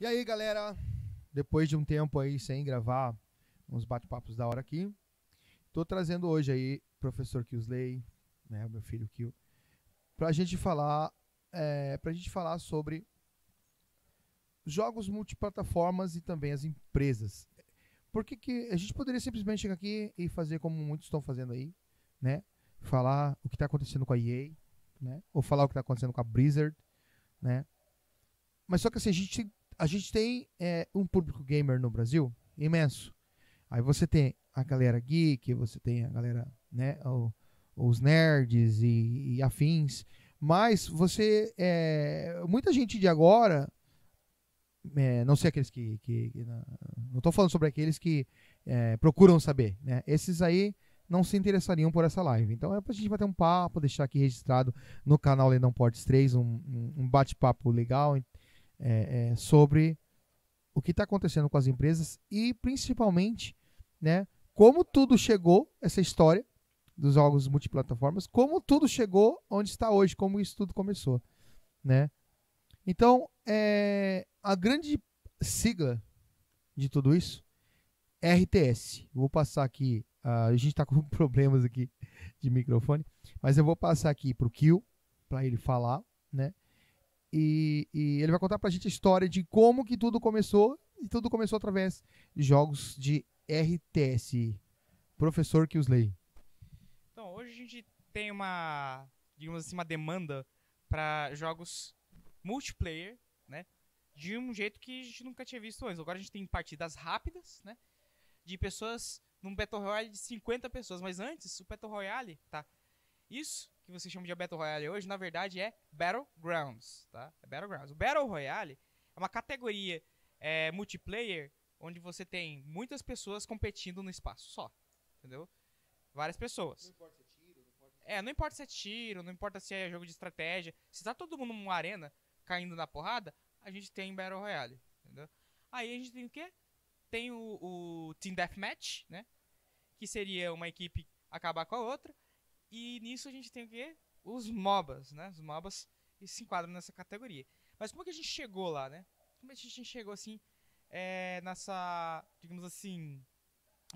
E aí, galera, depois de um tempo aí sem gravar uns bate-papos da hora aqui, tô trazendo hoje aí o professor Kilsley, né, o meu filho Kill, pra gente falar, sobre jogos multiplataformas e também as empresas. Por que a gente poderia simplesmente chegar aqui e fazer como muitos estão fazendo aí, né? Falar o que está acontecendo com a EA, né? Ou falar o que está acontecendo com a Blizzard, né? Mas só que assim, a gente tem um público gamer no Brasil imenso. Aí você tem a galera geek, você tem a galera, né, os nerds e afins. Mas muita gente de agora, não sei aqueles não estou falando sobre aqueles que procuram saber, né? Esses aí não se interessariam por essa live. Então é pra gente bater um papo, deixar aqui registrado no canal Leilão Portes 3 um bate-papo legal sobre o que está acontecendo com as empresas e principalmente, né, como tudo chegou, essa história dos jogos multiplataformas, como tudo chegou onde está hoje, como isso tudo começou, né? Então, a grande sigla de tudo isso é RTS. Vou passar aqui, a gente está com problemas aqui de microfone, mas eu vou passar aqui para o Kill, para ele falar, né? E ele vai contar pra gente a história de como que tudo começou, e tudo começou através de jogos de RTS. Professor Kilsley. Então, hoje a gente tem digamos assim, uma demanda para jogos multiplayer, né? De um jeito que a gente nunca tinha visto antes. Agora a gente tem partidas rápidas, né? De pessoas num Battle Royale de 50 pessoas. Mas antes, o Battle Royale, tá? Isso que você chama de Battle Royale hoje, na verdade é Battlegrounds, tá? É Battlegrounds. O Battle Royale é uma categoria multiplayer onde você tem muitas pessoas competindo no espaço só, entendeu? Várias pessoas. Não importa se é tiro, não importa se é tiro, não importa se é jogo de estratégia. Se tá todo mundo numa arena caindo na porrada, a gente tem Battle Royale, entendeu? Aí a gente tem o quê? Tem o Team Deathmatch, né? Que seria uma equipe acabar com a outra. E nisso a gente tem o quê? Os MOBAs, né? Os MOBAs se enquadram nessa categoria. Mas como é que a gente chegou lá, né? Como é que a gente chegou assim nessa, digamos assim,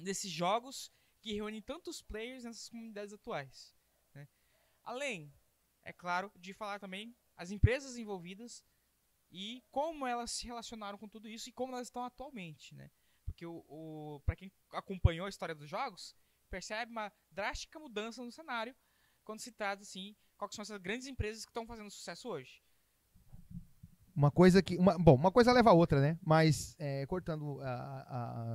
desses jogos que reúnem tantos players nessas comunidades atuais, né? Além, é claro, de falar também as empresas envolvidas e como elas se relacionaram com tudo isso e como elas estão atualmente, né? Porque para quem acompanhou a história dos jogos, percebe uma drástica mudança no cenário quando se trata, assim, quais são essas grandes empresas que estão fazendo sucesso hoje. Uma coisa leva a outra, né? Mas, cortando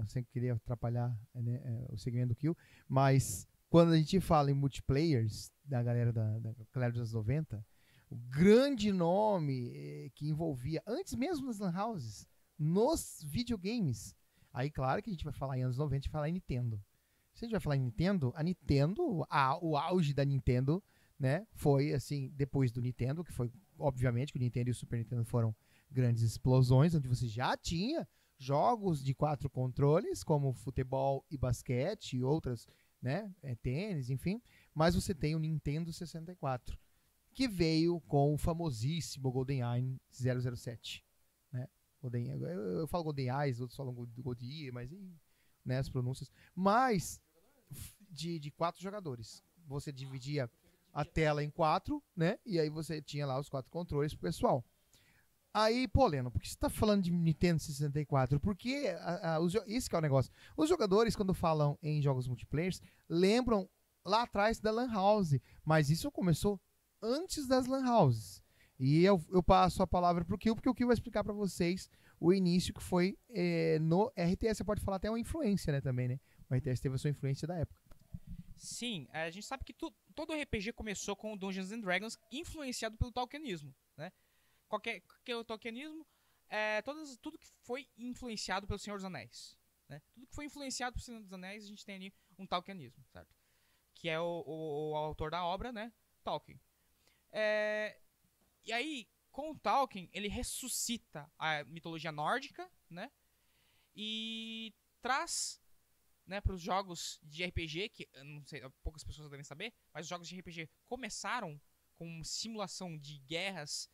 sem querer atrapalhar, né, o segmento do Kill, mas quando a gente fala em multiplayers, da galera da galera dos anos 90, o grande nome que envolvia, antes mesmo das lan houses, nos videogames, aí claro que a gente vai falar em anos 90, a gente vai falar em Nintendo. Se a gente vai falar em Nintendo, a Nintendo, o auge da Nintendo, né, foi assim, depois do Nintendo, que foi, obviamente, que o Nintendo e o Super Nintendo foram grandes explosões, onde você já tinha jogos de 4 controles, como futebol e basquete e outras, né, tênis, enfim, mas você tem o Nintendo 64, que veio com o famosíssimo GoldenEye 007, né? Eu falo GoldenEye, outros falam GoldenEye, mas né, as pronúncias, mas de 4 jogadores. Você dividia a tela em 4, né? E aí você tinha lá os 4 controles pro pessoal. Aí, pô, Leno, por que você tá falando de Nintendo 64? Porque isso que é o negócio. Os jogadores, quando falam em jogos multiplayer, lembram lá atrás da Lan House. Mas isso começou antes das Lan Houses. E eu passo a palavra pro Kill, porque o Kill vai explicar para vocês o início que foi no RTS. Você pode falar até uma influência, né, também, né? O RTS teve a sua influência da época. Sim, a gente sabe que todo RPG começou com o Dungeons and Dragons influenciado pelo tolkienismo, né? Qualquer que é o tolkienismo? Tudo que foi influenciado pelo Senhor dos Anéis, né? Tudo que foi influenciado pelo Senhor dos Anéis, a gente tem ali um tolkienismo, certo? Que é o autor da obra, né? Tolkien. E aí, com o Tolkien, ele ressuscita a mitologia nórdica, né? E traz, né, para os jogos de RPG, que não sei, poucas pessoas devem saber, mas os jogos de RPG começaram com simulação de guerras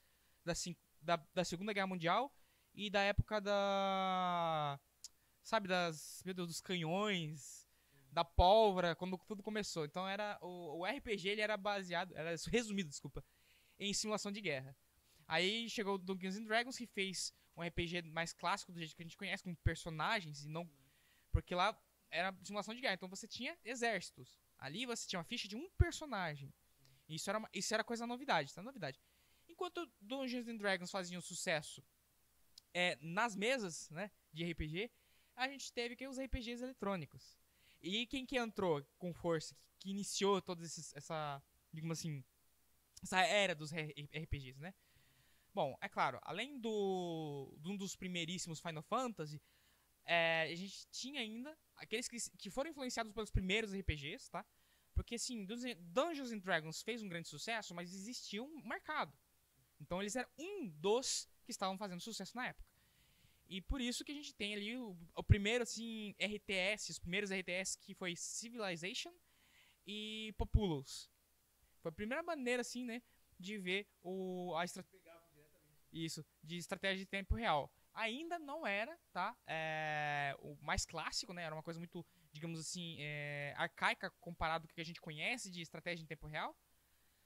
da Segunda Guerra Mundial e da época da... Sabe, meu Deus, dos canhões, da pólvora, quando tudo começou. Então era o RPG, ele era baseado, era resumido, desculpa, em simulação de guerra. Aí chegou o Dungeons and Dragons, que fez um RPG mais clássico do jeito que a gente conhece, com personagens, e não... Porque lá era simulação de guerra, então você tinha exércitos. Ali você tinha uma ficha de um personagem. Isso era coisa novidade, tá? Novidade. Enquanto Dungeons and Dragons faziam sucesso nas mesas, né, de RPG, a gente teve os RPGs eletrônicos. E quem que entrou com força, que iniciou toda essa, digamos assim, essa era dos RPGs, né? Bom, é claro, além de um dos primeiríssimos Final Fantasy, a gente tinha ainda aqueles que foram influenciados pelos primeiros RPGs, tá? Porque, sim, Dungeons and Dragons fez um grande sucesso, mas existia um mercado. Então eles eram um dos que estavam fazendo sucesso na época. E por isso que a gente tem ali o primeiro, assim, RTS, os primeiros RTS, que foi Civilization e Populous. Foi a primeira maneira, assim, né, de ver de estratégia de tempo real. Ainda não era, tá, o mais clássico, né, era uma coisa muito, digamos assim, arcaica comparado com o que a gente conhece de estratégia em tempo real,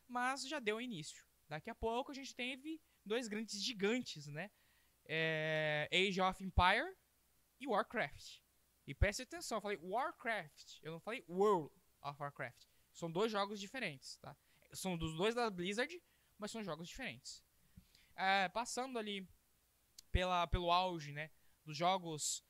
mas já deu início. Daqui a pouco a gente teve dois grandes gigantes, né, Age of Empire e Warcraft. E preste atenção, eu falei Warcraft, eu não falei World of Warcraft. São dois jogos diferentes, tá? São dos dois da Blizzard, mas são jogos diferentes. Passando ali pelo auge, né, dos jogos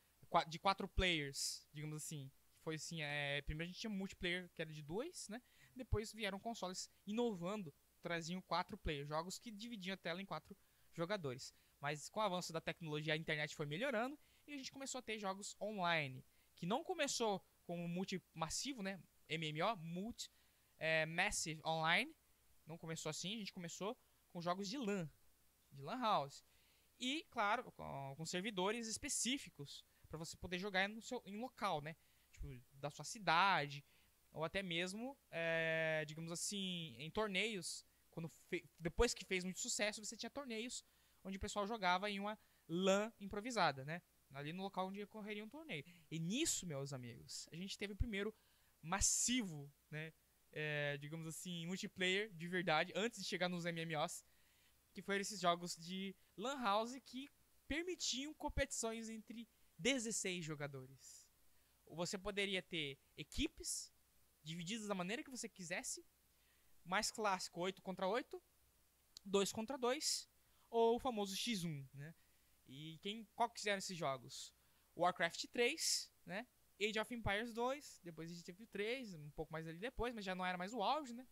de 4 players, digamos assim. Foi assim, primeiro a gente tinha multiplayer que era de 2, né? Depois vieram consoles inovando, traziam 4 players, jogos que dividiam a tela em 4 jogadores. Mas com o avanço da tecnologia, a internet foi melhorando e a gente começou a ter jogos online, que não começou com o multi-massivo, né? MMO, Massive Online. Não começou assim, a gente começou com jogos de LAN house. E, claro, com servidores específicos para você poder jogar em local, né? Tipo, da sua cidade, ou até mesmo, digamos assim, em torneios. Depois que fez muito sucesso, você tinha torneios onde o pessoal jogava em uma LAN improvisada, né? Ali no local onde ocorreria um torneio. E nisso, meus amigos, a gente teve o primeiro massivo, né? Digamos assim, multiplayer de verdade, antes de chegar nos MMOs, que foram esses jogos de LAN house que permitiam competições entre 16 jogadores. Você poderia ter equipes divididas da maneira que você quisesse, mais clássico 8 contra 8, 2 contra 2, ou o famoso X1, né? E qual que eram esses jogos? Warcraft 3, né? Age of Empires 2, depois a gente teve o 3, um pouco mais ali depois, mas já não era mais o auge, né?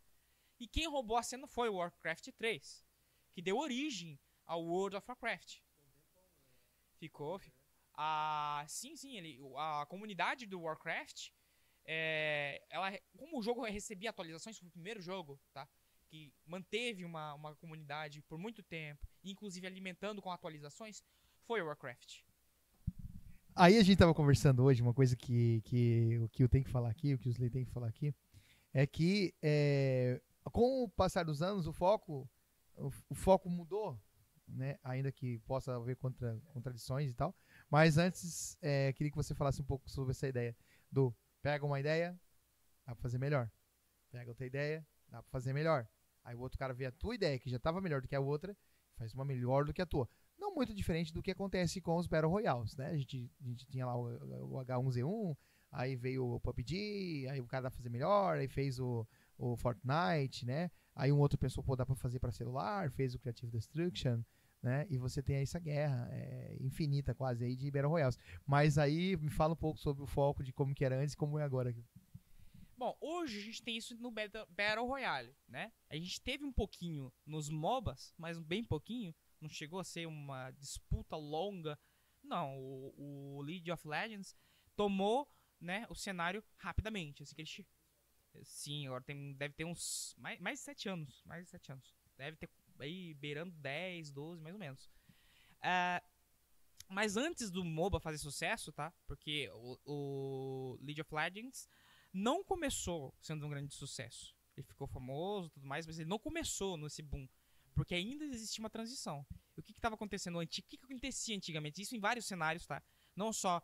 E quem roubou a cena foi o Warcraft 3, que deu origem ao World of Warcraft. Ficou. Sim, a comunidade do Warcraft, como o jogo recebia atualizações, foi o primeiro jogo, tá? Que manteve uma comunidade por muito tempo, inclusive alimentando com atualizações, foi o Warcraft. Aí a gente tava conversando hoje, uma coisa que eu tenho que falar aqui, o que os Slay tem que falar aqui, é que com o passar dos anos, o foco mudou, né? Ainda que possa haver contradições e tal. Mas antes, queria que você falasse um pouco sobre essa ideia do pega uma ideia, dá pra fazer melhor. Pega outra ideia, dá pra fazer melhor. Aí o outro cara vê a tua ideia, que já tava melhor do que a outra, faz uma melhor do que a tua. Não muito diferente do que acontece com os Battle Royales, né? A gente tinha lá o H1Z1, aí veio o PUBG, aí o cara dá pra fazer melhor, aí fez o Fortnite, né? Aí um outro pensou, pô, dá pra fazer pra celular, fez o Creative Destruction, né? E você tem aí essa guerra infinita quase aí de Battle Royales. Mas aí me fala um pouco sobre o foco de como que era antes e como é agora. Bom, hoje a gente tem isso no Battle Royale, né? A gente teve um pouquinho nos MOBAs, mas bem pouquinho. Não chegou a ser uma disputa longa. Não, o League of Legends tomou, né, o cenário rapidamente. Assim, sim, agora deve ter uns mais de 7 anos. Mais de 7 anos. Deve ter aí beirando 10, 12, mais ou menos. Mas antes do MOBA fazer sucesso, tá? Porque o League of Legends não começou sendo um grande sucesso. Ele ficou famoso e tudo mais, mas ele não começou nesse boom. Porque ainda existia uma transição. O que estava acontecendo antes? O que acontecia antigamente? Isso em vários cenários, tá? Não só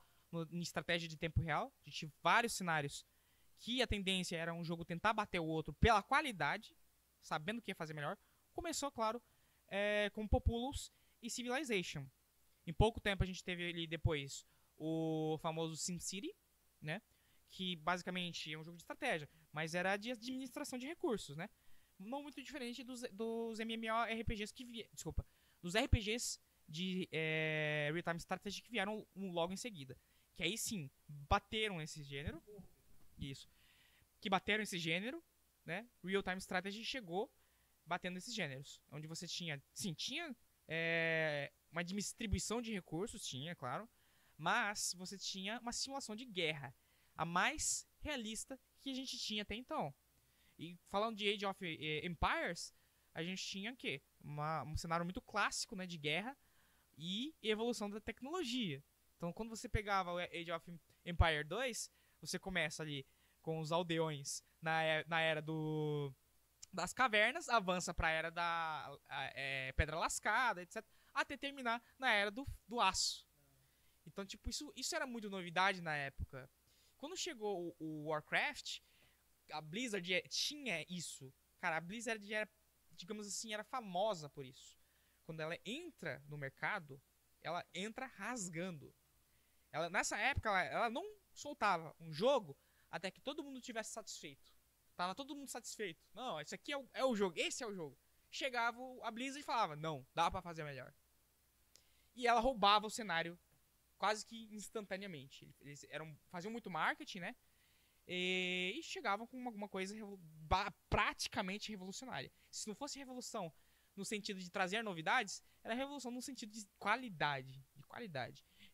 em estratégia de tempo real. A gente tinha vários cenários que a tendência era um jogo tentar bater o outro pela qualidade, sabendo o que ia fazer melhor. Começou, claro, com Populous e Civilization. Em pouco tempo a gente teve ali depois o famoso SimCity, né? Que basicamente é um jogo de estratégia, mas era de administração de recursos, né? Não muito diferente dos MMORPGs dos RPGs de Real-Time Strategy que vieram logo em seguida. Que aí sim, bateram esse gênero. Isso. Que bateram esse gênero, né? Real-Time Strategy chegou batendo esses gêneros. Onde você tinha uma distribuição de recursos, claro. Mas você tinha uma simulação de guerra. A mais realista que a gente tinha até então. E falando de Age of Empires, a gente tinha o quê? Um cenário muito clássico, né, de guerra e evolução da tecnologia. Então, quando você pegava o Age of Empire 2, você começa ali com os aldeões na era das cavernas, avança para a era da pedra lascada, etc., até terminar na era do aço. Então, tipo, isso era muito novidade na época. Quando chegou o Warcraft, a Blizzard tinha isso. Cara, a Blizzard era, digamos assim, era famosa por isso. Quando ela entra no mercado, ela entra rasgando. Nessa época, ela não soltava um jogo até que todo mundo tivesse satisfeito. Tava todo mundo satisfeito. Não, esse aqui é o jogo, esse é o jogo. Chegava a Blizzard e falava, não, dá pra fazer melhor. E ela roubava o cenário quase que instantaneamente. Eles faziam muito marketing, né? E chegavam com alguma coisa praticamente revolucionária. Se não fosse revolução no sentido de trazer novidades, era revolução no sentido de qualidade.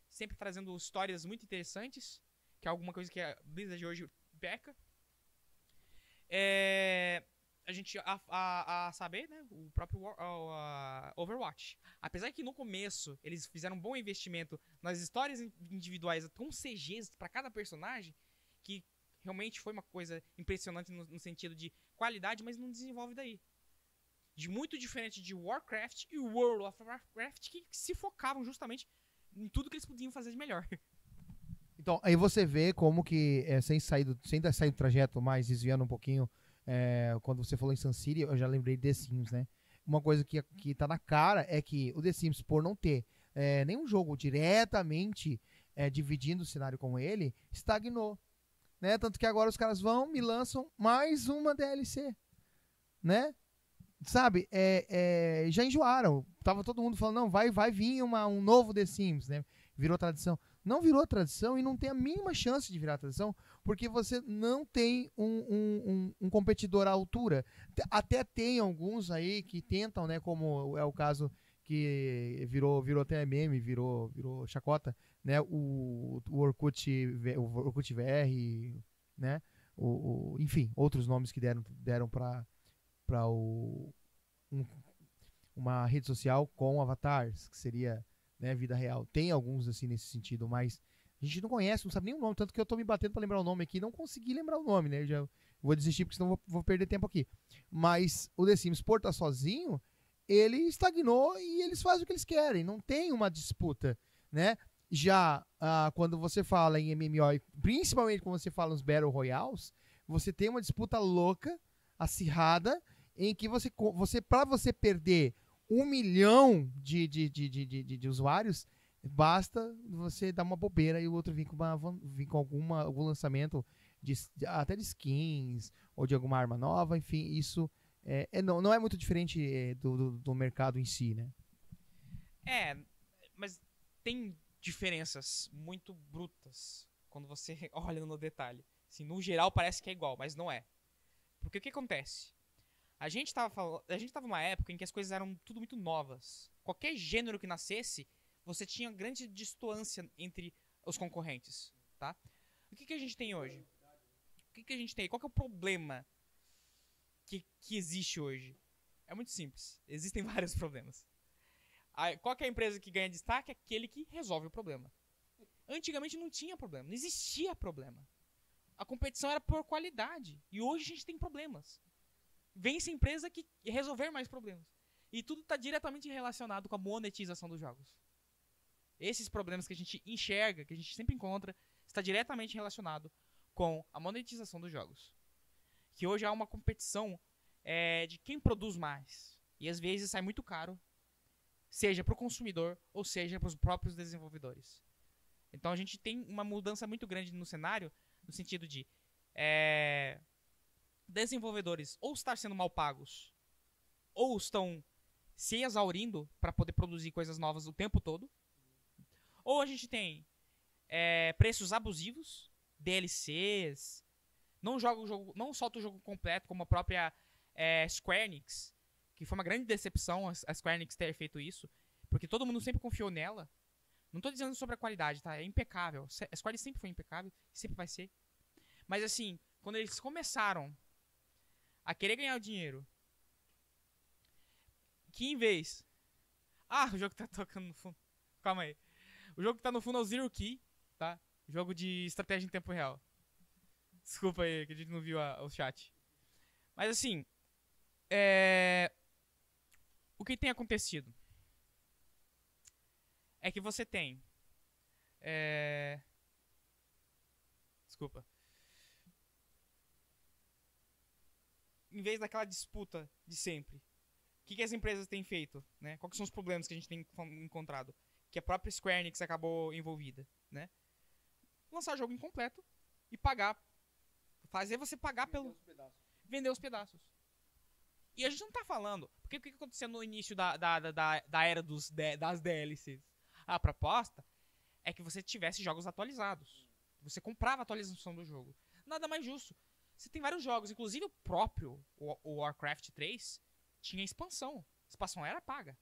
Sempre trazendo histórias muito interessantes, que é alguma coisa que a Blizzard hoje peca. A gente a saber, né, o próprio Overwatch. Apesar que no começo eles fizeram um bom investimento nas histórias individuais com CGs para cada personagem, que realmente foi uma coisa impressionante no sentido de qualidade, mas não desenvolve daí. De muito diferente de Warcraft e World of Warcraft, que se focavam justamente em tudo que eles podiam fazer de melhor. Então, aí você vê como que, sem sair do trajeto, mas desviando um pouquinho, quando você falou em Sun City, eu já lembrei de The Sims, né? Uma coisa que tá na cara é que o The Sims, por não ter nenhum jogo diretamente dividindo o cenário com ele, estagnou. Né? Tanto que agora os caras vão me lançam mais uma DLC, né? Sabe, já enjoaram. Tava todo mundo falando, não, vai vir um novo The Sims, né? Virou tradição. Não virou tradição e não tem a mínima chance de virar tradição, porque você não tem um competidor à altura. Até tem alguns aí que tentam, né? Como é o caso que virou até meme, virou chacota, né? O Orkut VR, né? Enfim, outros nomes que deram para uma rede social com avatars, que seria, né, vida real. Tem alguns assim nesse sentido, mas a gente não conhece, não sabe nem o nome, tanto que eu tô me batendo para lembrar o nome aqui, não consegui lembrar o nome, né? Eu já vou desistir porque senão vou perder tempo aqui. Mas o The Sims, por estar sozinho, ele estagnou e eles fazem o que eles querem, não tem uma disputa, né? Já quando você fala em MMO, principalmente quando você fala nos Battle Royales, você tem uma disputa louca, acirrada, em que para você perder 1 milhão de usuários, basta você dar uma bobeira e o outro vir com algum lançamento até de skins ou de alguma arma nova, enfim, isso não é muito diferente do mercado em si, né? Mas tem diferenças muito brutas quando você olha no detalhe. Assim, no geral parece que é igual, mas não é. Porque o que acontece? A gente tava numa época em que as coisas eram tudo muito novas. Qualquer gênero que nascesse, você tinha grande distância entre os concorrentes, tá? O que a gente tem hoje? O que a gente tem? Qual que é o problema que existe hoje? É muito simples. Existem vários problemas. Qual que é a empresa que ganha destaque? Aquele que resolve o problema. Antigamente não tinha problema, não existia problema. A competição era por qualidade. E hoje a gente tem problemas. Vence a empresa que resolver mais problemas. E tudo está diretamente relacionado com a monetização dos jogos. Esses problemas que a gente enxerga, que a gente sempre encontra, está diretamente relacionado com a monetização dos jogos. Que hoje há uma competição de quem produz mais. E às vezes sai muito caro, seja para o consumidor ou seja para os próprios desenvolvedores. Então a gente tem uma mudança muito grande no cenário, no sentido de desenvolvedores ou estar sendo mal pagos, ou estão se exaurindo para poder produzir coisas novas o tempo todo, ou a gente tem preços abusivos, DLCs, não solta o jogo completo, como a própria Square Enix, que foi uma grande decepção a Square Enix ter feito isso, porque todo mundo sempre confiou nela. Não estou dizendo sobre a qualidade, tá? É impecável. A Square sempre foi impecável, sempre vai ser. Mas assim, quando eles começaram a querer ganhar o dinheiro, que em vez... o jogo tá tocando no fundo. Calma aí. O jogo que tá no fundo é o Zero Key, tá? Jogo de estratégia em tempo real. Desculpa aí, que a gente não viu o chat. Mas assim, o que tem acontecido é que você tem... Desculpa. Em vez daquela disputa de sempre, o que as empresas têm feito, né? Quais são os problemas que a gente tem encontrado? Que a própria Square Enix acabou envolvida, né? Lançar jogo incompleto e pagar. Fazer você pagar pelo... Vender os pedaços. E a gente não tá falando... Porque o que aconteceu no início da era das DLCs? A proposta é que você tivesse jogos atualizados. Você comprava a atualização do jogo. Nada mais justo. Você tem vários jogos, inclusive o próprio o Warcraft 3 tinha expansão. A expansão era paga.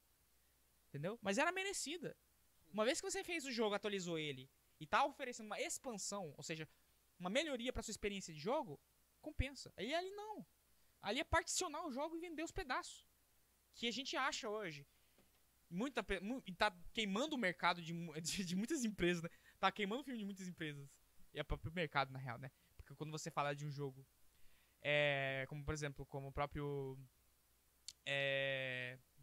Entendeu? Mas era merecida. Uma vez que você fez o jogo, atualizou ele e tá oferecendo uma expansão, ou seja, uma melhoria pra sua experiência de jogo, compensa. E ali não. Ali é particionar o jogo e vender os pedaços. Que a gente acha hoje. E tá queimando o mercado de muitas empresas, né? Tá queimando o filme de muitas empresas. E é o próprio mercado, na real, né? Porque quando você fala de um jogo, como por exemplo, como o próprio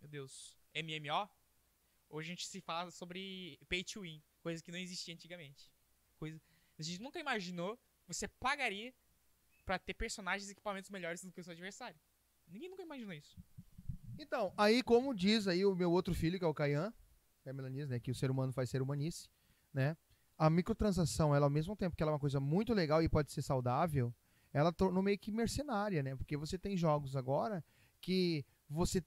meu Deus, MMO, hoje a gente se fala sobre pay to win, coisa que não existia antigamente. A gente nunca imaginou que você pagaria pra ter personagens e equipamentos melhores do que o seu adversário. Ninguém nunca imaginou isso. Então, aí como diz aí o meu outro filho, que é o Caian, que é Melanias, né, que o ser humano faz ser humanice, né? A microtransação, ela ao mesmo tempo que ela é uma coisa muito legal e pode ser saudável, ela tornou meio que mercenária, né? Porque você tem jogos agora que você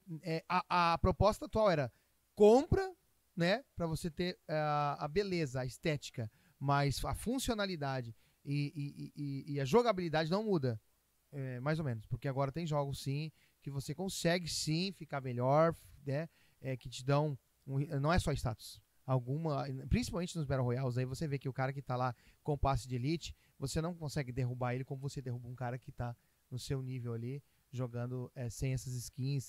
a proposta atual era compra, né, para você ter a beleza, a estética, mas a funcionalidade e a jogabilidade não muda, mais ou menos, porque agora tem jogos sim que você consegue sim ficar melhor, né, que te dão não é só status. Principalmente nos Battle Royales, aí você vê que o cara que tá lá com passe de elite, você não consegue derrubar ele como você derruba um cara que tá no seu nível ali, jogando sem essas skins,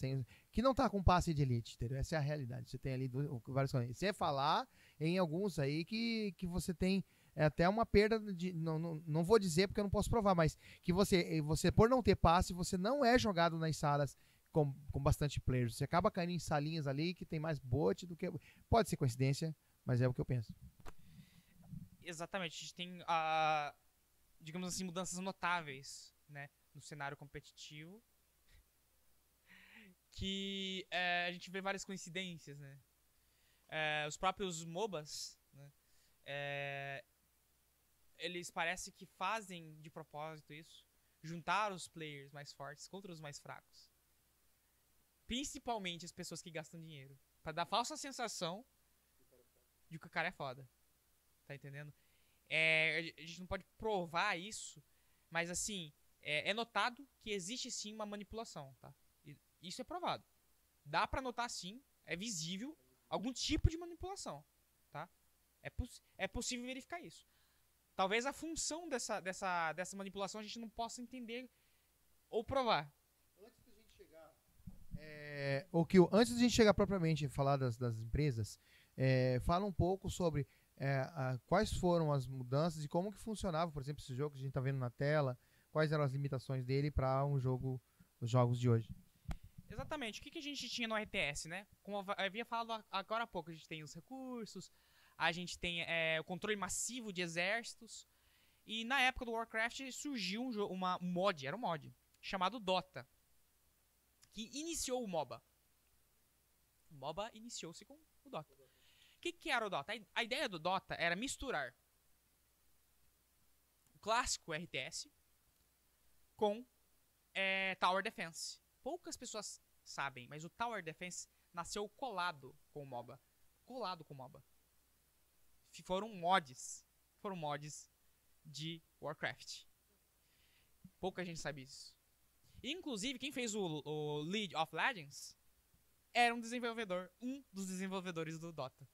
que não tá com passe de elite, entendeu? Essa é a realidade. Você tem ali vários caminhos. Você falar em alguns aí que você tem até uma perda de... Não vou dizer porque eu não posso provar, mas que você por não ter passe, você não é jogado nas salas com bastante players. Você acaba caindo em salinhas ali que tem mais bot do que... Pode ser coincidência, mas é o que eu penso. Exatamente. A gente tem, digamos assim, mudanças notáveis, né, no cenário competitivo. Que a gente vê várias coincidências, né? Os próprios MOBAs, né, eles parecem que fazem de propósito isso. Juntar os players mais fortes contra os mais fracos. Principalmente as pessoas que gastam dinheiro. Pra dar falsa sensação de que o cara é foda. Tá entendendo? A gente não pode provar isso, mas assim, é notado que existe sim uma manipulação, tá? Isso é provado. Dá pra notar sim, é visível algum tipo de manipulação, tá? É possível verificar isso. Talvez a função dessa manipulação a gente não possa entender ou provar. Antes de a gente chegar propriamente a falar das empresas, fala um pouco sobre quais foram as mudanças e como que funcionava, por exemplo, esse jogo que a gente está vendo na tela, quais eram as limitações dele para os jogos de hoje. Exatamente. O que a gente tinha no RTS, né? Como eu havia falado agora há pouco, a gente tem os recursos, a gente tem o controle massivo de exércitos. E na época do Warcraft surgiu um mod, era um mod, chamado Dota, que iniciou o MOBA. O MOBA iniciou-se com o Dota. O que era o Dota? A ideia do Dota era misturar o clássico RTS com Tower Defense. Poucas pessoas sabem, mas o Tower Defense nasceu colado com o MOBA. Colado com o MOBA. Foram mods de Warcraft. Pouca gente sabe isso. Inclusive, quem fez o League of Legends era um dos desenvolvedores do Dota.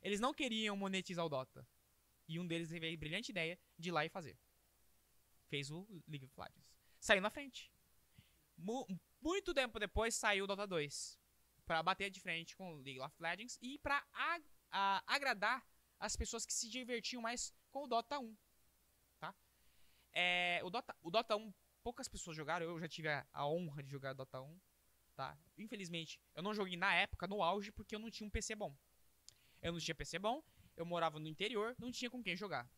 Eles não queriam monetizar o Dota. E um deles teve a brilhante ideia de ir lá e fazer. Fez o League of Legends. Saiu na frente. Muito tempo depois saiu o Dota 2. Pra bater de frente com o League of Legends e pra agradar as pessoas que se divertiam mais com o Dota 1. Tá? O Dota 1, poucas pessoas jogaram. Eu já tive a honra de jogar Dota 1. Tá? Infelizmente, eu não joguei na época, no auge, porque eu não tinha um PC bom. Eu não tinha PC bom, eu morava no interior, não tinha com quem jogar.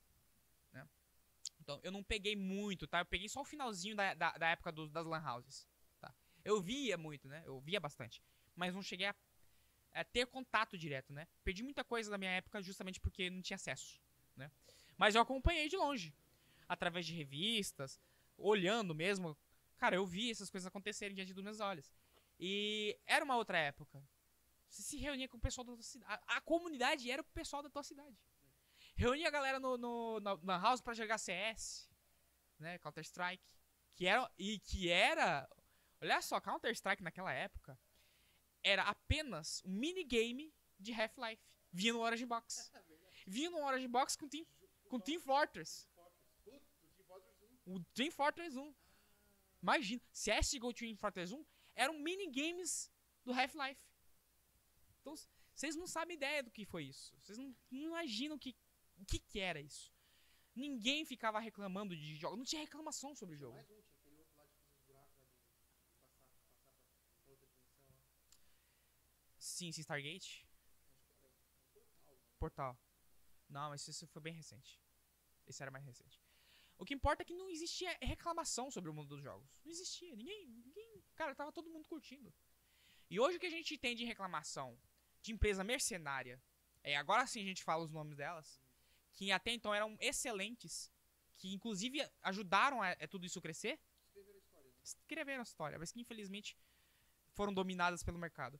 Né? Então, eu não peguei muito, tá? Eu peguei só o finalzinho da época das lan houses. Tá? Eu via muito, né? Eu via bastante. Mas não cheguei a ter contato direto, né? Perdi muita coisa da minha época justamente porque não tinha acesso, né? Mas eu acompanhei de longe. Através de revistas, olhando mesmo. Cara, eu vi essas coisas acontecerem diante dos meus olhos. E era uma outra época. Você se reunia com o pessoal da tua cidade. A comunidade era o pessoal da tua cidade. Reunia a galera na house pra jogar CS, né? Counter-Strike. Que era... Olha só, Counter-Strike naquela época era apenas um minigame de Half-Life. Vinha no Orange Box. Vinha no Orange Box com Team Fortress. O Team Fortress 1. Imagina, CSGO Team Fortress 1 eram minigames do Half-Life. Então, vocês não sabem ideia do que foi isso. Vocês não imaginam o que era isso. Ninguém ficava reclamando de jogo. Não tinha reclamação sobre o jogo. Sim, Stargate. Portal. Não, mas isso foi bem recente. Esse era mais recente. O que importa é que não existia reclamação sobre o mundo dos jogos. Não existia. Ninguém... Cara, tava todo mundo curtindo. E hoje o que a gente tem de reclamação de empresa mercenária, agora sim a gente fala os nomes delas, que até então eram excelentes, que inclusive ajudaram a tudo isso crescer. Escreveram a história, mas que infelizmente foram dominadas pelo mercado.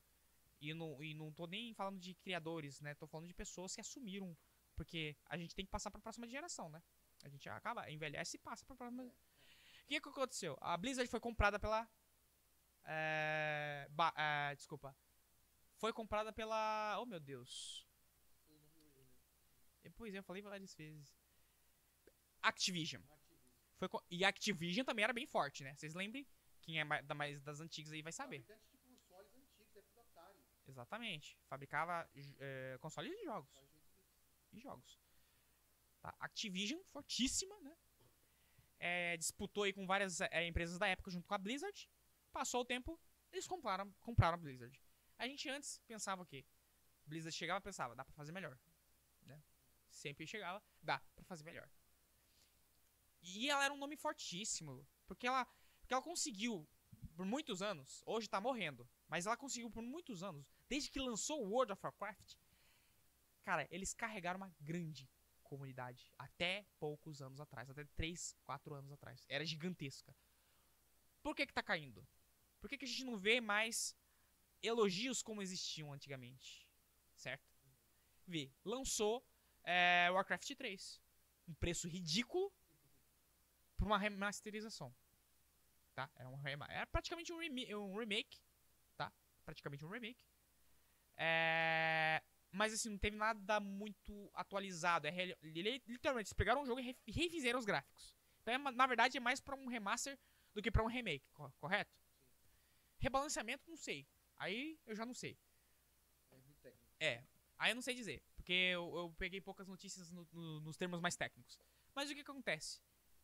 E não tô nem falando de criadores, né? Tô falando de pessoas que assumiram. Porque a gente tem que passar pra próxima geração, né? A gente acaba, envelhece e passa pra próxima. O que aconteceu? A Blizzard foi comprada pela... desculpa. Foi comprada pela... Oh, meu Deus. Pois é, eu falei várias vezes. Activision. E Activision também era bem forte, né? Vocês lembrem? Quem é mais das antigas aí vai saber. Exatamente. Fabricava consoles de jogos. Tá. Activision, fortíssima, né? Disputou aí com várias empresas da época junto com a Blizzard. Passou o tempo, eles compraram a Blizzard. A gente antes pensava o quê? Blizzard chegava e pensava, dá pra fazer melhor. Né? Sempre chegava, dá pra fazer melhor. E ela era um nome fortíssimo. Porque ela conseguiu, por muitos anos, hoje tá morrendo, mas ela conseguiu por muitos anos, desde que lançou o World of Warcraft, cara, eles carregaram uma grande comunidade até poucos anos atrás, até 3, 4 anos atrás. Era gigantesca. Por que tá caindo? Por que a gente não vê mais elogios como existiam antigamente? Certo? Lançou Warcraft 3. Um preço ridículo por uma remasterização. Tá? Era praticamente um remake. Tá? Praticamente um remake. Mas assim, não teve nada muito atualizado. Literalmente, eles pegaram um jogo e refizeram os gráficos. Então, na verdade, é mais pra um remaster do que pra um remake, correto? Sim. Rebalanceamento, não sei. Aí eu já não sei. Aí eu não sei dizer. Porque eu peguei poucas notícias nos termos mais técnicos. Mas o que acontece?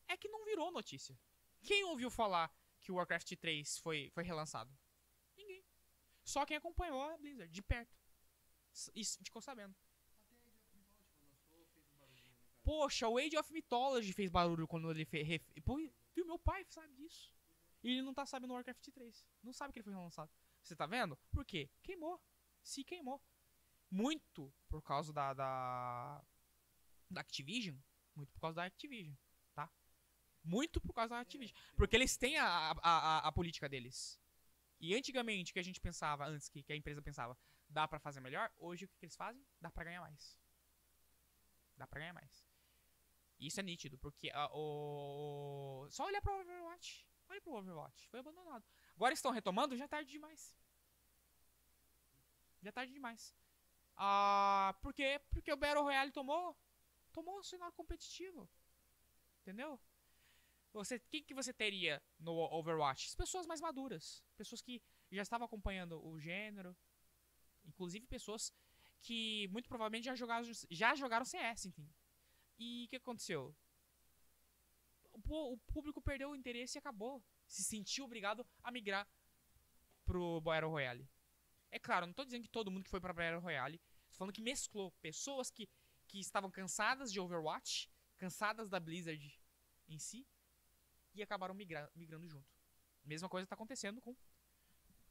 É que não virou notícia. Quem ouviu falar que o Warcraft 3 foi relançado? Só quem acompanhou a Blizzard de perto. E ficou sabendo. Poxa, o Age of Mythology fez barulho quando ele fez. Viu, meu pai sabe disso. E ele não tá sabendo o Warcraft 3. Não sabe que ele foi lançado. Você tá vendo? Por quê? Queimou. Se queimou. Muito por causa da Activision. Muito por causa da Activision, tá? Muito por causa da Activision. Porque eles têm a política deles. E antigamente, que a gente pensava, antes que a empresa pensava, dá pra fazer melhor, hoje o que eles fazem? Dá pra ganhar mais. Dá pra ganhar mais. E isso é nítido, porque só olhar pro Overwatch. Olha pro Overwatch, foi abandonado. Agora estão retomando, já é tarde demais. Já é tarde demais. Por quê? Porque o Battle Royale tomou o cenário competitivo. Entendeu? Quem que você teria no Overwatch? As pessoas mais maduras. Pessoas que já estavam acompanhando o gênero. Inclusive pessoas que muito provavelmente já jogaram CS, entende? E o que aconteceu? O público perdeu o interesse e acabou. Se sentiu obrigado a migrar pro Battle Royale. É claro, não tô dizendo que todo mundo que foi pra Battle Royale. Tô falando que mesclou pessoas que estavam cansadas de Overwatch, cansadas da Blizzard em si, e acabaram migrando junto. Mesma coisa tá acontecendo com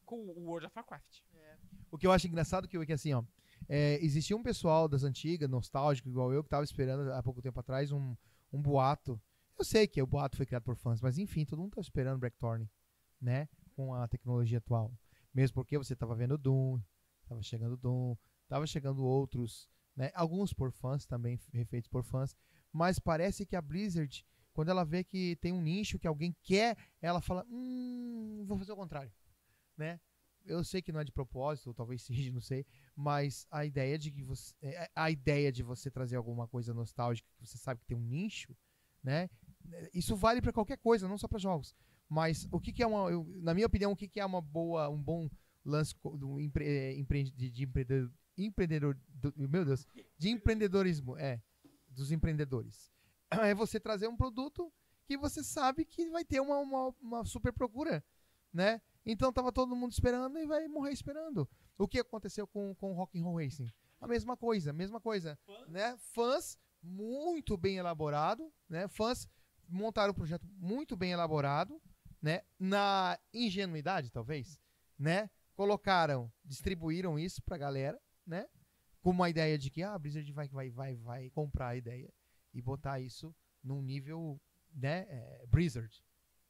o World of Warcraft. O que eu acho engraçado que assim, ó, existia um pessoal das antigas, nostálgico, igual eu, que tava esperando há pouco tempo atrás um boato. Eu sei que o boato foi criado por fãs, mas enfim, todo mundo tá esperando Blackthorn, né? Com a tecnologia atual. Mesmo porque você tava vendo Doom, tava chegando outros, né? Alguns por fãs também, refeitos por fãs, mas parece que a Blizzard, quando ela vê que tem um nicho que alguém quer, ela fala, vou fazer o contrário, né? Eu sei que não é de propósito, ou talvez seja, não sei, mas a ideia de você trazer alguma coisa nostálgica que você sabe que tem um nicho, né? Isso vale para qualquer coisa, não só para jogos. Mas o que é na minha opinião, o que é um bom lance de empreendedorismo, dos empreendedores. É você trazer um produto que você sabe que vai ter uma super procura, né? Então tava todo mundo esperando e vai morrer esperando. O que aconteceu com o Rock'n'Roll Racing? A mesma coisa, né? Fãs muito bem elaborado, né? Fãs montaram um projeto muito bem elaborado, né? Na ingenuidade, talvez, né? Distribuíram isso pra galera, né? Com uma ideia de que a Blizzard vai comprar a ideia e botar isso num nível, né? Blizzard.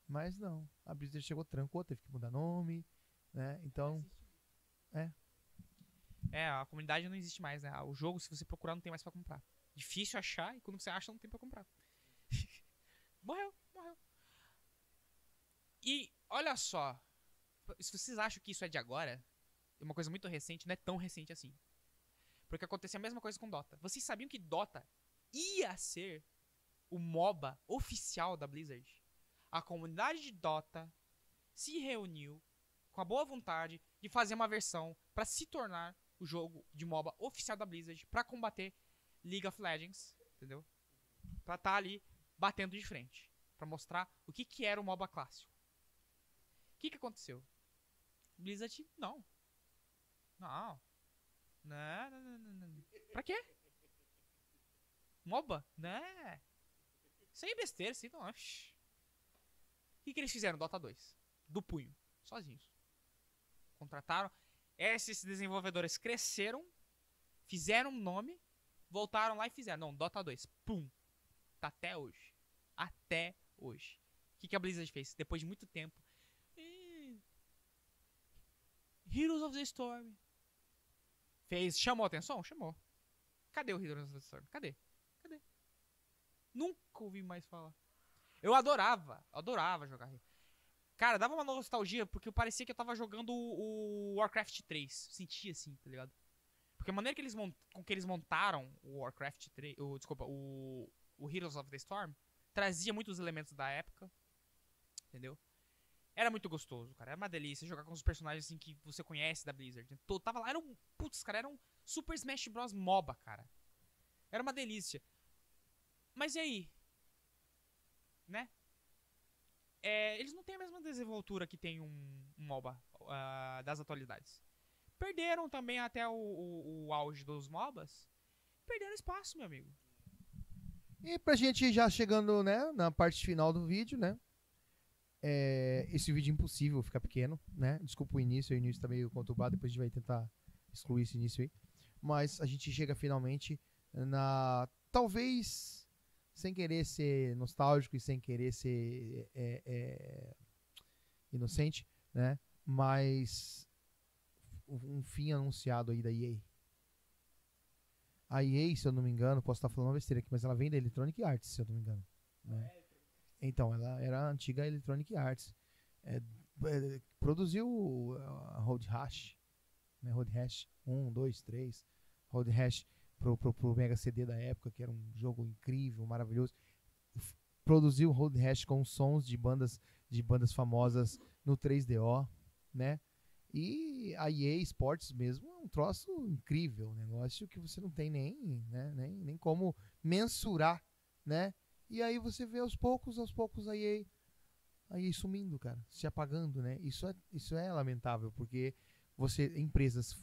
Mas não, a Blizzard chegou, trancou, teve que mudar nome, né? Então, a comunidade não existe mais, né? O jogo, se você procurar, não tem mais pra comprar. Difícil achar, e quando você acha, não tem pra comprar. Morreu. E, olha só, se vocês acham que isso é de agora, é uma coisa muito recente, não é tão recente assim. Porque aconteceu a mesma coisa com Dota. Vocês sabiam que Dota ia ser o MOBA oficial da Blizzard? A comunidade de Dota se reuniu com a boa vontade de fazer uma versão para se tornar o jogo de MOBA oficial da Blizzard para combater League of Legends, entendeu? Pra estar ali batendo de frente, para mostrar o que era o MOBA clássico. O que aconteceu? Blizzard, não. Não. Pra quê? MOBA? Né? Sem besteira, sem não. O que eles fizeram? Dota 2. Do punho. Sozinhos. Contrataram. Esses desenvolvedores cresceram. Fizeram um nome. Voltaram lá e fizeram. Não, Dota 2. Pum. Tá até hoje. Até hoje. O que a Blizzard fez? Depois de muito tempo. Heroes of the Storm. Chamou atenção? Chamou. Cadê o Heroes of the Storm? Cadê? Nunca ouvi mais falar. Eu adorava jogar. Cara, dava uma nostalgia, porque parecia que eu tava jogando o Warcraft 3. Sentia assim, tá ligado? Porque a maneira com que eles montaram o Warcraft 3, o Heroes of the Storm, trazia muitos elementos da época, entendeu? Era muito gostoso, cara. Era uma delícia jogar com os personagens assim que você conhece da Blizzard. Tava lá, era um Super Smash Bros. MOBA, cara. Era uma delícia. Mas e aí? Né? Eles não têm a mesma desenvoltura que tem um MOBA das atualidades. perderam também até o auge dos MOBAs. Perderam espaço, meu amigo. E pra gente já chegando, né, na parte final do vídeo, né? Esse vídeo é impossível ficar pequeno, né? Desculpa o início tá meio conturbado, depois a gente vai tentar excluir esse início aí. Mas a gente chega finalmente na... Talvez, sem querer ser nostálgico e sem querer ser inocente, né? Mas um fim anunciado aí da EA. A EA, se eu não me engano, posso estar falando uma besteira aqui, mas ela vem da Electronic Arts, se eu não me engano. Né? Então, ela era a antiga Electronic Arts. Produziu a Road Rash, né? Road Rash 1, 2, 3. Road Rash pro Mega CD da época, que era um jogo incrível, maravilhoso. Produziu Road Rash com sons de bandas famosas no 3DO, né? E a EA Sports mesmo é um troço incrível, um negócio que você não tem nem como mensurar, né? E aí você vê aos poucos a EA sumindo, cara, se apagando, né? Isso é lamentável, porque empresas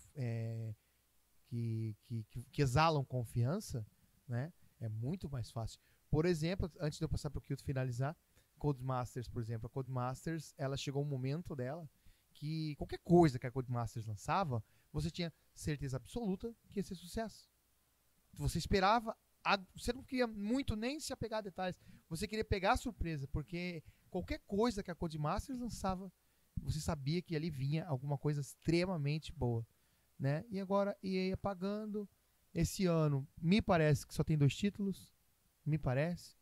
que exalam confiança, né? É muito mais fácil. Por exemplo, antes de eu passar para o Kilton finalizar, Codemasters, por exemplo. A Codemasters, ela chegou um momento dela que qualquer coisa que a Codemasters lançava, você tinha certeza absoluta que ia ser sucesso. Você esperava, você não queria muito nem se apegar a detalhes, você queria pegar a surpresa, porque qualquer coisa que a Codemasters lançava, você sabia que ali vinha alguma coisa extremamente boa, né? E agora EA apagando. Esse ano, me parece que só tem 2 títulos, me parece.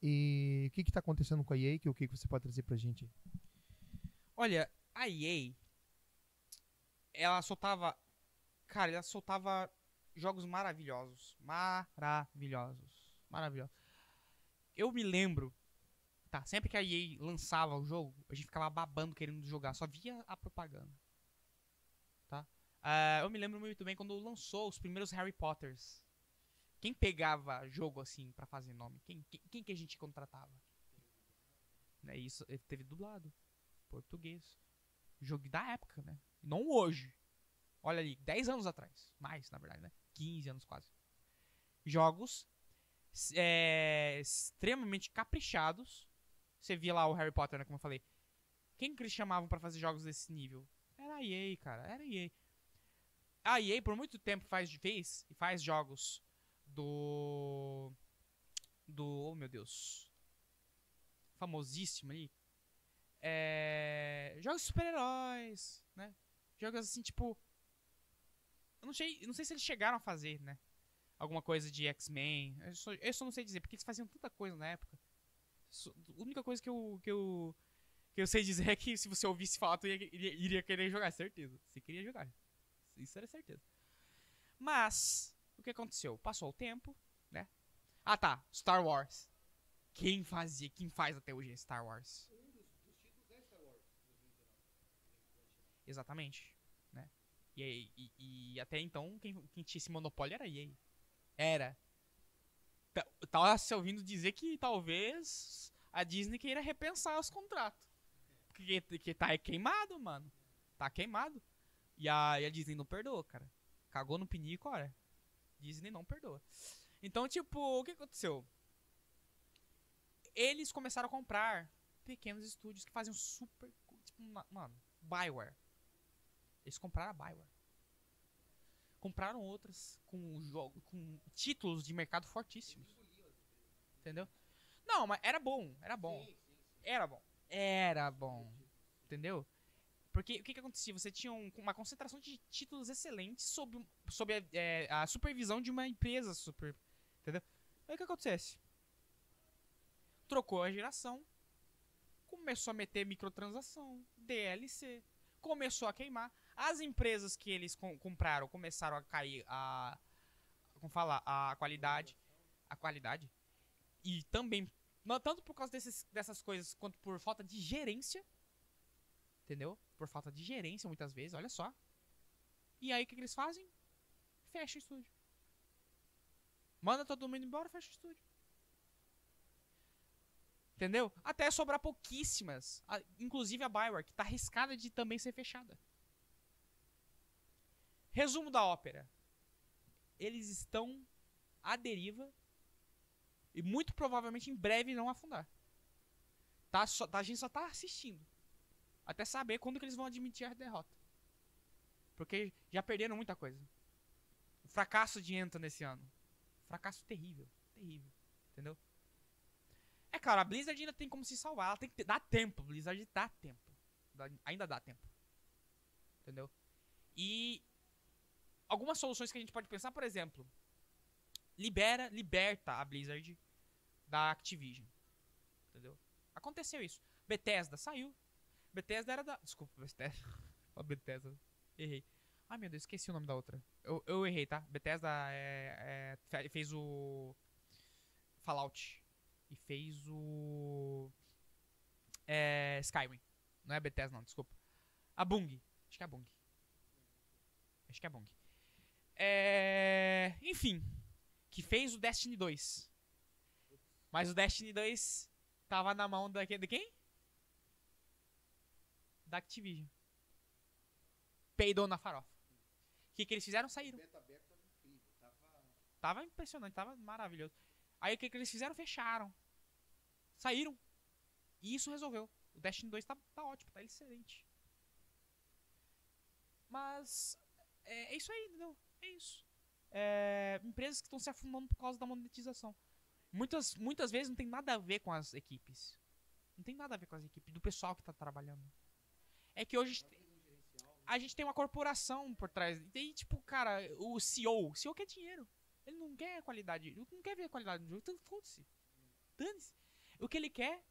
E o que está acontecendo com a EA? O que você pode trazer pra gente? Olha, a EA, ela soltava jogos maravilhosos. Eu me lembro, tá, sempre que a EA lançava o jogo, a gente ficava babando querendo jogar, só via a propaganda, tá? Eu me lembro muito bem quando lançou os primeiros Harry Potters. Quem pegava jogo assim pra fazer nome? Quem que a gente contratava? Né, isso teve dublado, português. Jogo da época, né? Não hoje. Olha ali, 10 anos atrás. Mais, na verdade, né? 15 anos quase. Jogos extremamente caprichados. Você via lá o Harry Potter, né? Como eu falei. Quem que eles chamavam pra fazer jogos desse nível? Era a EA, cara. Era a EA. A EA, por muito tempo, faz jogos do... Oh, meu Deus. Famosíssimo ali. Jogos de super-heróis, né? Jogos assim, tipo... Eu não sei se eles chegaram a fazer, né? Alguma coisa de X-Men. Eu só não sei dizer, porque eles faziam tanta coisa na época. A única coisa que eu sei dizer é que se você ouvisse falar, tu iria querer jogar, certeza. Você queria jogar. Isso era certeza. Mas, o que aconteceu? Passou o tempo, né? Ah, tá. Star Wars. Quem faz até hoje é Star Wars? Um dos títulos é Star Wars. Exatamente, né? E até então, quem tinha esse monopólio era a EA. Era. Tava se ouvindo dizer que talvez a Disney queira repensar os contratos. Porque tá queimado, mano. Tá queimado. E a Disney não perdoa, cara. Cagou no pinico, olha. Disney não perdoa. Então, tipo, o que aconteceu? Eles começaram a comprar pequenos estúdios que faziam super... Tipo, mano, Bioware. Eles compraram a Bioware. Compraram outras com títulos de mercado fortíssimos. Entendeu? Não, mas era bom. Era bom. Entendeu? Porque o que acontecia? Você tinha uma concentração de títulos excelentes sob a supervisão de uma empresa super. Entendeu? Aí o que acontece? Trocou a geração, começou a meter microtransação, DLC, começou a queimar. As empresas que eles compraram começaram a cair a qualidade. A qualidade. E também, não tanto por causa dessas coisas, quanto por falta de gerência. Entendeu? Por falta de gerência, muitas vezes, olha só. E aí, o que eles fazem? Fecha o estúdio. Manda todo mundo embora, fecha o estúdio. Entendeu? Até sobrar pouquíssimas. Inclusive a Bioware, que tá arriscada de também ser fechada. Resumo da ópera. Eles estão à deriva e muito provavelmente em breve irão afundar. A gente só tá assistindo. Até saber quando que eles vão admitir a derrota. Porque já perderam muita coisa. O fracasso de Anthem nesse ano. Fracasso terrível. Terrível. Entendeu? É claro, a Blizzard ainda tem como se salvar. Ela tem que dar tempo. A Blizzard dá tempo. Ainda dá tempo. Entendeu? E algumas soluções que a gente pode pensar, por exemplo, liberta a Blizzard da Activision. Entendeu? Aconteceu isso. Bethesda saiu. Bethesda era da... Desculpa, Bethesda. A Bethesda. Errei. Ai, meu Deus, esqueci o nome da outra. Eu errei, tá? Bethesda fez o Fallout. E fez o Skyrim. Não é Bethesda, não, desculpa. A Bungie. Acho que é a Bungie. Acho que é a Bungie. Enfim. Que fez o Destiny 2. Mas o Destiny 2 tava na mão de quem? Da Activision. Peidou na farofa. O que eles fizeram? Saíram. Tava impressionante, tava maravilhoso. Aí o que eles fizeram? Fecharam. Saíram. E isso resolveu. O Destiny 2 tá ótimo, tá excelente. Mas é isso aí, entendeu? É isso. Empresas que estão se afundando por causa da monetização. Muitas vezes não tem nada a ver com as equipes. Não tem nada a ver com as equipes, do pessoal que tá trabalhando. É que hoje a gente tem uma corporação por trás. E aí, tipo, cara, o CEO quer dinheiro. Ele não quer qualidade. Ele não quer ver a qualidade do jogo. Então, foda-se. Dane-se. O que ele quer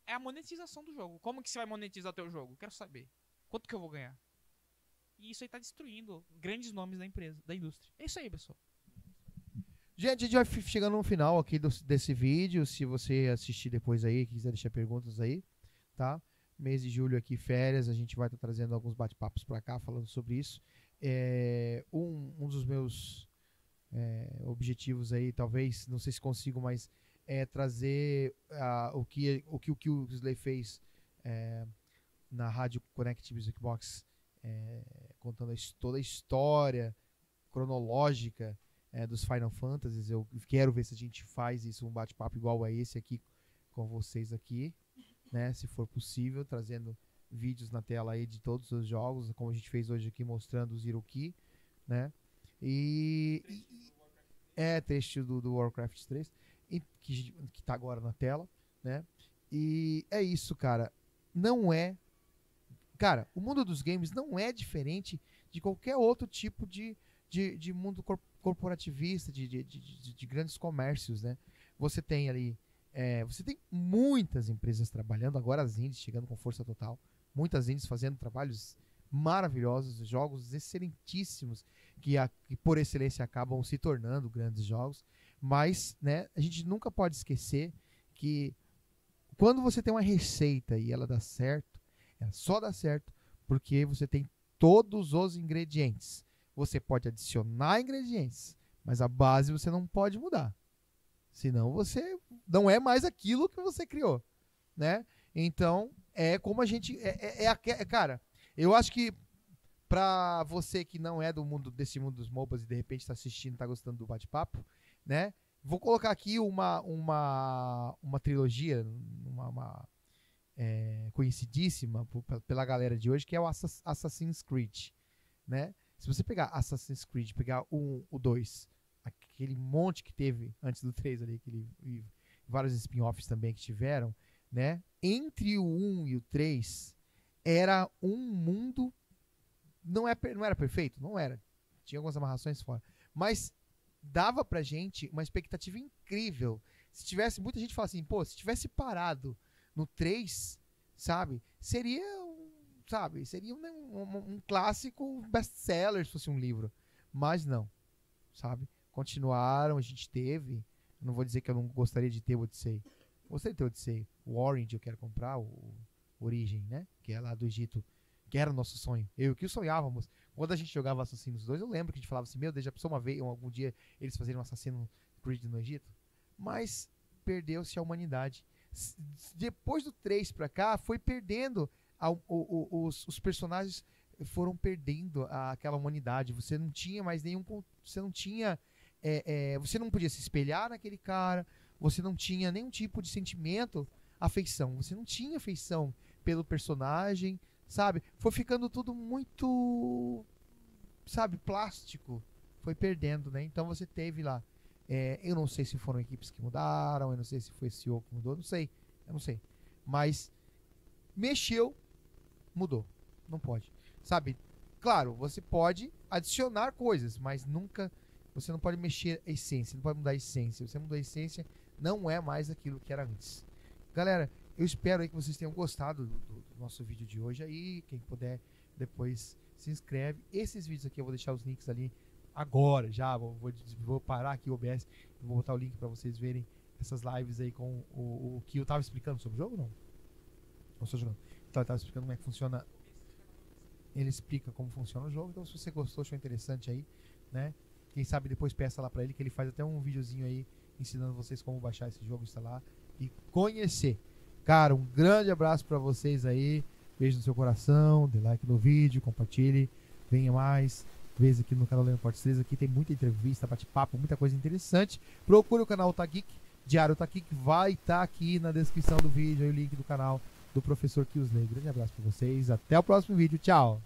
é a monetização do jogo. Como que você vai monetizar o teu jogo? Quero saber. Quanto que eu vou ganhar? E isso aí tá destruindo grandes nomes da empresa, da indústria. É isso aí, pessoal. Gente, a gente vai chegando no final aqui desse vídeo. Se você assistir depois aí, quiser deixar perguntas aí, tá? Mês de julho aqui, férias, a gente vai estar trazendo alguns bate-papos para cá falando sobre isso. Um dos meus objetivos aí, talvez, não sei se consigo, mas é trazer o que o Slay fez na rádio Connect Music Box, contando toda a história cronológica dos Final Fantasies. Eu quero ver se a gente faz isso, um bate-papo igual a esse aqui com vocês aqui, né, se for possível, trazendo vídeos na tela aí de todos os jogos, como a gente fez hoje aqui, mostrando o Zero Key, né, trecho do Warcraft 3, que tá agora na tela, né, e é isso, cara. Cara, o mundo dos games não é diferente de qualquer outro tipo de mundo corporativista, de grandes comércios, né. Você tem ali você tem muitas empresas trabalhando, agora as indies chegando com força total, muitas indies fazendo trabalhos maravilhosos, jogos excelentíssimos, que por excelência acabam se tornando grandes jogos, mas, né, a gente nunca pode esquecer que quando você tem uma receita e ela dá certo, ela só dá certo porque você tem todos os ingredientes. Você pode adicionar ingredientes, mas a base você não pode mudar. Senão você não é mais aquilo que você criou, né? Então, como a gente... cara, eu acho que pra você que não é desse mundo dos MOBAs e de repente tá assistindo, tá gostando do bate-papo, né? Vou colocar aqui uma trilogia, conhecidíssima pela galera de hoje, que é o Assassin's Creed, né? Se você pegar Assassin's Creed, pegar o 2... aquele monte que teve antes do 3 ali, e vários spin-offs também que tiveram, né? Entre o 1 e o 3 era um mundo, não era perfeito, não era. Tinha algumas amarrações fora, mas dava pra gente uma expectativa incrível. Se tivesse, muita gente fala assim, pô, se tivesse parado no 3, sabe? Seria um clássico best-seller se fosse um livro, mas não, sabe? Continuaram, a gente teve. Não vou dizer que eu não gostaria de ter o Odyssey. Gostaria de ter o Odyssey. O Orange eu quero comprar, o Origem, né? Que é lá do Egito, que era o nosso sonho. Eu que sonhávamos. Quando a gente jogava Assassinos 2, eu lembro que a gente falava assim, meu Deus, já pensou uma vez, algum dia, eles fazerem um Assassin's Creed no Egito? Mas perdeu-se a humanidade. Depois do 3 pra cá, foi perdendo os personagens foram perdendo aquela humanidade. Você não tinha mais nenhum... Você não tinha... você não podia se espelhar naquele cara. Você não tinha nenhum tipo de sentimento, afeição. Você não tinha afeição pelo personagem, sabe? Foi ficando tudo muito, sabe, plástico. Foi perdendo, né? Então você teve lá... eu não sei se foram equipes que mudaram, eu não sei se foi CEO que mudou, eu não sei. Mas mexeu, mudou. Não pode. Sabe? Claro, você pode adicionar coisas, mas nunca... Você não pode mexer a essência, não pode mudar a essência. Você mudou a essência, não é mais aquilo que era antes. Galera, eu espero aí que vocês tenham gostado do nosso vídeo de hoje aí. Quem puder, depois se inscreve. Esses vídeos aqui eu vou deixar os links ali agora, já. Vou parar aqui o OBS e vou botar o link para vocês verem essas lives aí com o que eu tava explicando sobre o jogo, não? Não estou jogando. Então, eu tava explicando como é que funciona. Ele explica como funciona o jogo. Então, se você gostou, achou interessante aí, né? Quem sabe depois peça lá pra ele, que ele faz até um videozinho aí ensinando vocês como baixar esse jogo, instalar e conhecer. Cara, um grande abraço pra vocês aí. Beijo no seu coração, dê like no vídeo, compartilhe, venha mais vezes aqui no canal Leandro Portes 3. Aqui tem muita entrevista, bate-papo, muita coisa interessante. Procure o canal Otageek, Diário Otageek, vai estar aqui na descrição do vídeo aí o link do canal do professor Killsley. Grande abraço pra vocês, até o próximo vídeo, tchau!